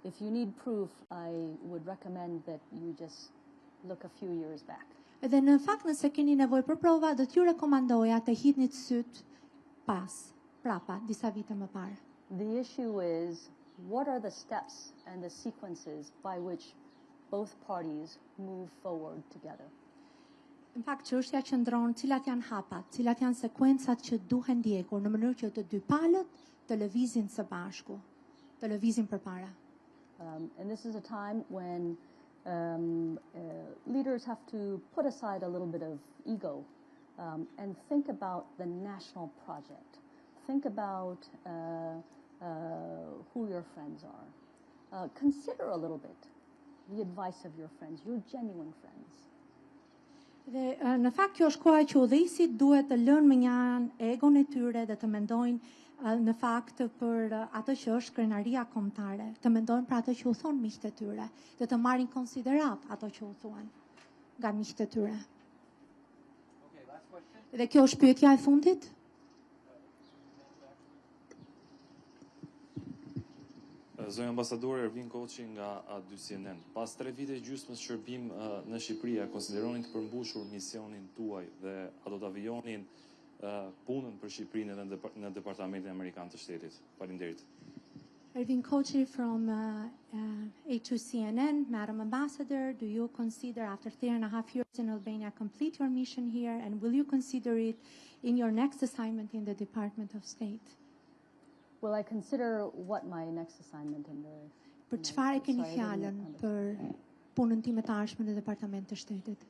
If you need proof, I would recommend that you just look a few years back. Edhe në fakt nëse keni nevojë për prova, do t'ju rekomandoja të hidhni syt prapa, disa vite më parë. The issue is, what are the steps and the sequences by which both parties move forward together? Në fakt çështja qëndron cilat janë hapat, cilat janë sekuencat që duhen ndjekur në mënyrë që të dy palët të lëvizin së bashku, të lëvizin përpara. And this is a time when leaders have to put aside a little bit of ego and think about the national project. Think about who your friends are. Consider a little bit the advice of your friends, your genuine friends. Dhe në fakt kjo është koha që udhëheqësit duhet të lënë me një anë egon e tyre dhe të mendojnë në fakt për atë që është krenaria kombëtare, të mendojnë për atë që u thon miqtë e tyre, dhe të marrin konsiderat ato që u thuan nga miqtë e tyre. Dhe kjo është pyetja e fundit. Zonja ambasadore Ervin Koçi nga A2CNN. Pas 3 vite gjysmës shërbim në Shqipëri, a konsideroni të përmbushur misionin tuaj dhe a do të avijonin punën për Shqipërinë edhe në Departamentin Amerikan të Shtetit? Faleminderit. Ervin Koçi from A2CNN. Madam Ambassador, do you consider after 3.5 years in Albania complete your mission here, and will you consider it in your next assignment in the Department of State? Will I consider what my next assignment in the... Për çfarë keni fjalën për punën time të ardhshme në Departament të Shtetit?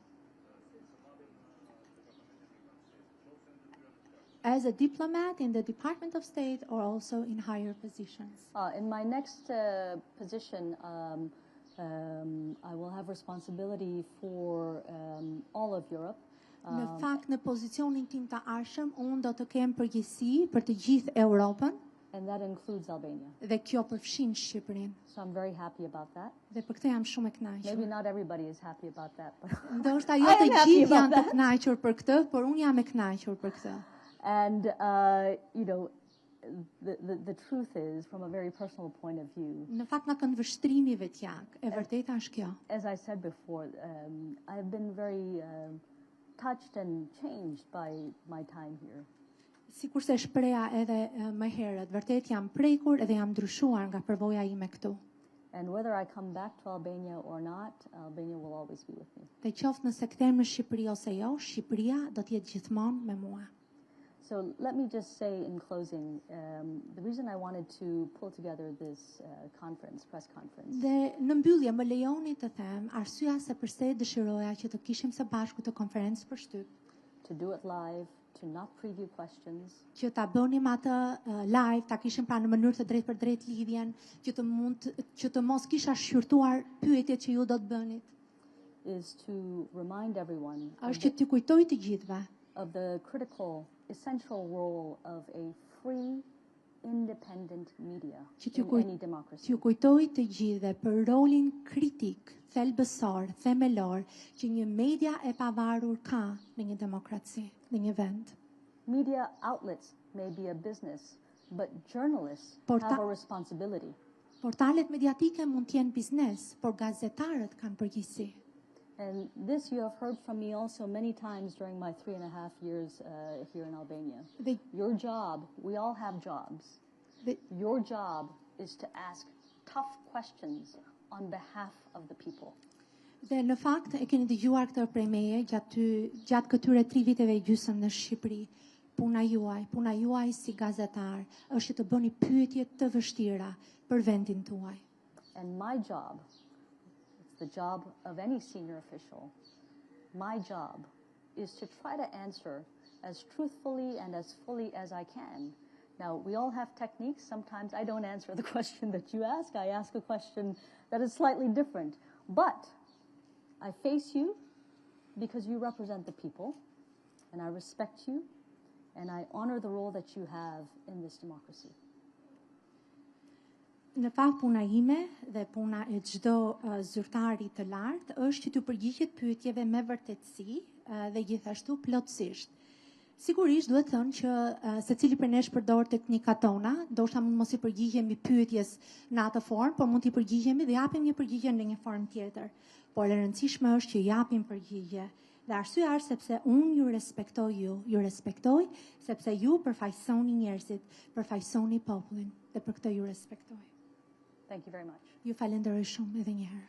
As a diplomat in the Department of State or also in higher positions? In my next position, I will have responsibility for all of Europe. Në fakt, në pozicionin tim të ardhshëm, unë do të kem përgjegjësi për të gjithë Europën. And that includes Albania. Dhe kjo përfshin Shqipërinë. So I'm very happy about that. Dhe për këtë jam shumë e kënaqur. Maybe not everybody is happy about that, but Ndoshta jo të gjithë janë të kënaqur për këtë, por unë jam e kënaqur për këtë. And you know, the truth is, from a very personal point of view, Në fakt nga këndvështrimi vetjak, e vërteta është kjo. as I said before, I've been very touched and changed by my time here. Sikur se shpreha edhe më herët, vërtet jam prekur edhe jam ndryshuar nga përvoja ime këtu. And whether I come back to Albania or not, Albania will always be with me. Dhe qoftë nëse kthehem në Shqipëri ose jo, Shqipëria do të jetë gjithmonë me mua. So let me just say in closing, the reason I wanted to pull together this press conference, Dhe në mbyllje më lejoni të them arsyeja se pse dëshiroja që të kishim së bashku të konferencë për shtyp, to do it live, to not preview questions, që ta bënim atë live, ta kishim pra në mënyrë të drejtë për drejtë lidhjen, që të mos kisha shqyrtuar pyetjet që ju do të bënit. is to remind everyone Është që t'ju kujtoj të gjithëve of the critical, essential role of a free, independent media in any democracy. T'ju kujtoj të gjithëve për rolin kritik, thelbësor, themelor që një media e pavarur ka në një demokraci, në një vend. Media outlets may be a business, but journalists have a responsibility. Portalet mediatike mund të jenë biznes, por gazetarët kanë përgjegjësi. And this you have heard from me also many times during my 3.5 years here in Albania. Your job, we all have jobs. Your job is to ask tough questions on behalf of the people. Dhe në fakt e keni dëgjuar këtë prej meje gjatë këtyre 3 viteve gjysmë në Shqipëri. Puna juaj si gazetar është që të bëni pyetje të vështira për vendin tuaj. And my job, it's the job of any senior official, my job is to try to answer as truthfully and as fully as I can. Now, we all have techniques. Sometimes I don't answer the question that you ask. I ask a question that is slightly different. But I face you because you represent the people, and I respect you, and I honor the role that you have in this democracy. Në fakt puna ime dhe puna e çdo zyrtari të lartë është që të përgjigjet pyetjeve me vërtetësi dhe gjithashtu plotësisht. Sigurisht duhet thënë që secili prej nesh përdor teknikat tona, ndoshta mund mos I përgjigjemi pyetjes në atë formë, por mund t'i përgjigjemi dhe japim një përgjigje në një formë tjetër. Por e rëndësishme është që japim përgjigje. Dhe arsyeja është sepse unë ju respektoj sepse ju përfaqësoni njerëzit, përfaqësoni popullin dhe për këtë ju respektoj. Thank you very much. Ju falenderoj shumë edhe një herë.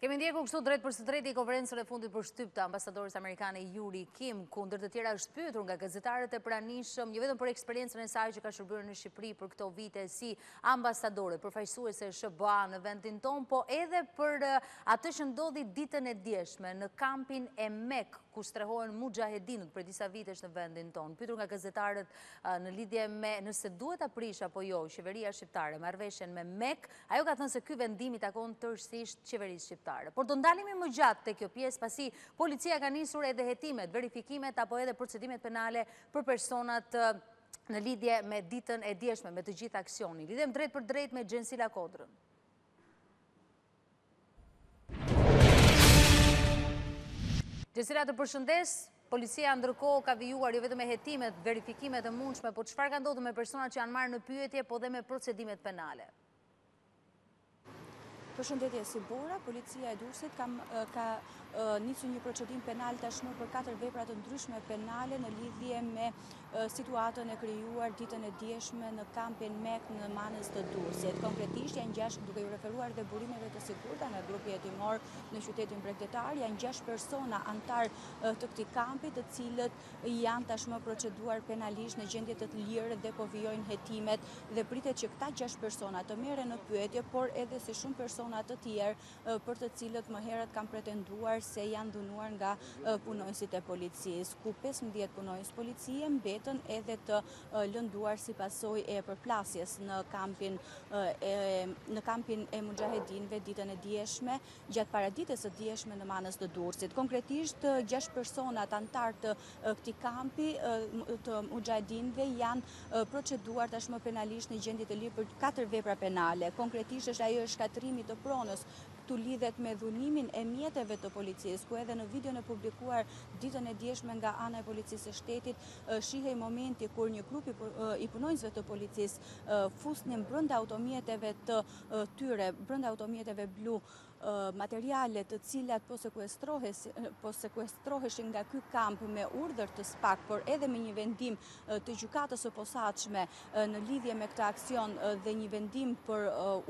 Kemi ndjekur kështu drejt për së drejti konferencën e fundit për shtyp të ambasadores amerikane Gjykimin, ku ndër të tjera është pyetur nga gazetarët e pranishëm, jo vetëm për eksperiencën e saj që ka shërbyer në Shqipëri për këto vite si ambasadore, përfaqësuese e SBA në vendin ton, po edhe për atë që ndodhi ditën e djeshme në kampin e Mek, ku strehohen mujahedinët për disa vitesh në vendin ton. Pyetur nga gazetarët në lidhje me nëse duhet aprish apo jo qeveria shqiptare marrëveshjen me Mek, ajo ka thënë se ky vendim I takon tërësisht qeverisë shqiptare. Por do ndalemi më gjatë te kjo pjesë pasi policia ka nisur edhe hetimet, verifikimet apo edhe procedimet penale për personat në lidhje me ditën e djeshme, me të gjithë aksionin. Lidhem drejt për drejt me Gjensila Kodrën. Gjensila, të përshëndes, policia ndërkohë ka vijuar jo vetëm me hetimet, verifikimet e mundshme, po çfarë ka ndodhur me personat që janë marrë në pyetje, po dhe me procedimet penale? Përshëndetje Sibora, policia e Durrësit ka nisur një procedim penal tashmë për 4 vepra të ndryshme penale në lidhje me situatën e krijuar ditën e djeshme në kampin Mek në Manës të Durrësit. Konkretisht janë 6, duke I referuar dhe burimeve të sigurta nga grupi hetimor në qytetin Bregdetar, janë 6 persona antar të këtij kampi, të cilët janë tashmë proceduar penalisht në gjendje të lirë dhe po vijojnë hetimet dhe pritet që këta 6 persona të merren në pyetje, por edhe se shumë persona të tjerë për të cilët më herët kanë pretenduar se janë dhunuar nga punonësit e policisë, ku 15 punonjës policie mbetën edhe të lënduar si pasojë e përplasjes në kampin e mujahedinëve ditën e dieshme, gjatë paraditës së dieshme në manës të Durrësit. Konkretisht 6 persona antar të këtij kampi të mujahedinëve janë proceduar tashmë penalisht në gjendje të lirë për 4 vepra penale. Konkretisht është ajo shkatrimi të pronës. Këtu lidhet me dhunimin e mjeteve të policisë, ku edhe në videon e publikuar ditën e dieshme nga ana e policisë së shtetit shihej momenti kur një grup i punonjësve të policisë fusnin brenda automjeteve të tyre, brenda automjeteve blu, materiale të cilat po sekuestroheshin nga ky kamp me urdhër të SPAK, por edhe me një vendim të gjykatës së posaçme në lidhje me këtë aksion dhe një vendim për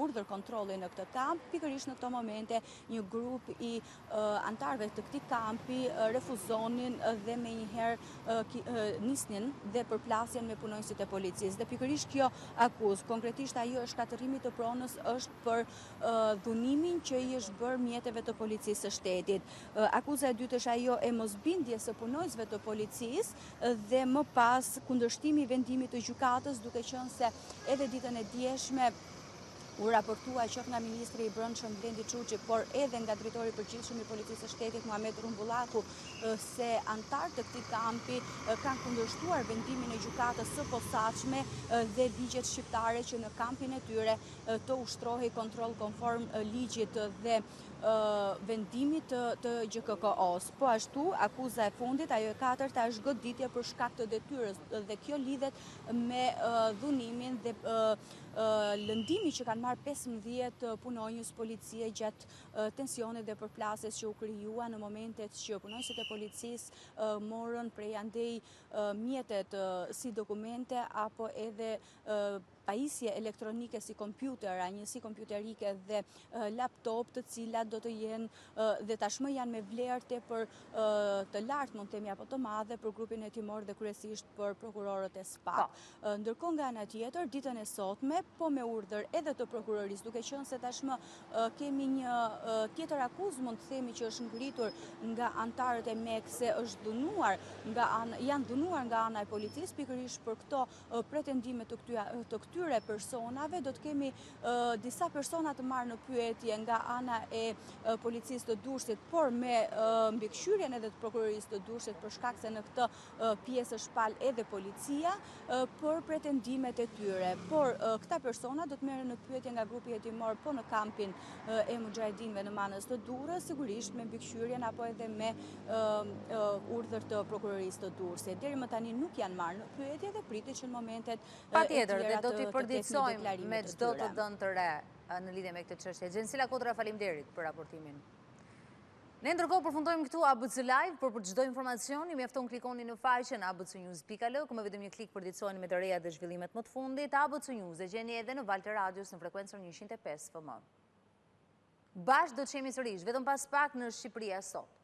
urdhër kontrolli në këtë kamp. Pikërisht në këto momente një grup i antarëve të këtij kampi refuzonin dhe menjëherë nisnin dhe përplasjen me punonjësit e policisë. Dhe pikërisht kjo akuzë, konkretisht ajo e shkatërimit të pronës, është për dhunimin që i është bërë mjeteve të policisë së shtetit. Akuza e dytë është ajo e mosbindjes së punonjësve të policisë dhe më pas kundërshtimi i vendimit të gjykatës, duke qenë se edhe ditën e dieshme u raportua qoftë nga ministri i brendshëm Blendi Çuçi, por edhe nga drejtori i përgjithshëm i policisë së shtetit Muhamet Rumbullaku, se antarët të këtij kampi kanë kundërshtuar vendimin e gjykatës së posaçme dhe ligjet shqiptare që në kampin e tyre të ushtrohej kontroll konform ligjit dhe vendimit të GKK-os. Po ashtu, akuza e fundit, ajo e katërta, është goditje për shkak të detyrës dhe kjo lidhet me dhunimin dhe lëndimi që kanë marrë 15 punonjës policie gjatë tensionit dhe përplasjes që u krijua në momentet që punonjësit e policisë morën prej andej mjetet si dokumente apo edhe pajisje elektronike si kompjuter, njësi kompjuterike dhe laptop, të cilat do të jenë dhe tashmë janë me vlerë tepër të lartë, mund të themi, apo të madhe për grupin e timor dhe kryesisht për prokurorët e SPAK. Ndërkohë nga ana tjetër, ditën e sotme, po me urdhër edhe të prokurorisë, duke qenë se tashmë kemi një tjetër akuzë, mund të themi, që është ngritur nga antarët e MEK se janë dhunuar nga ana e policisë, pikërisht për këto pretendime të këtyre personave, do të kemi disa persona të marrë në pyetje nga ana e policisë të Durrësit, por me mbikëqyrjen edhe të prokurorisë të Durrësit, për shkak se në këtë pjesë është palë edhe policia për pretendimet e tyre. Por këta persona do të merren në pyetje nga grupi hetimor, po në kampin e mujahedinëve në manës të Durrës, sigurisht me mbikëqyrjen apo edhe me urdhër të prokurorisë të Durrësit. Deri më tani nuk janë marrë në pyetje dhe pritet që në momentet patjetër dhe do t'i përditësojmë me çdo të dhënë të re në lidhje me këtë çështje. Gjensila Kodra, faleminderit për raportimin. Ne ndërkohë përfundojmë këtu ABC Live, por për çdo informacion ju mjafton klikoni në faqen abcnews.al, ku më vetëm një klik përditësoheni me të reja dhe zhvillimet më të fundit. ABC News e gjeni edhe në valët e radios në frekuencën 105 FM. Bashkë do të qemi sërish, vetëm pas pak në Shqipëria Sot.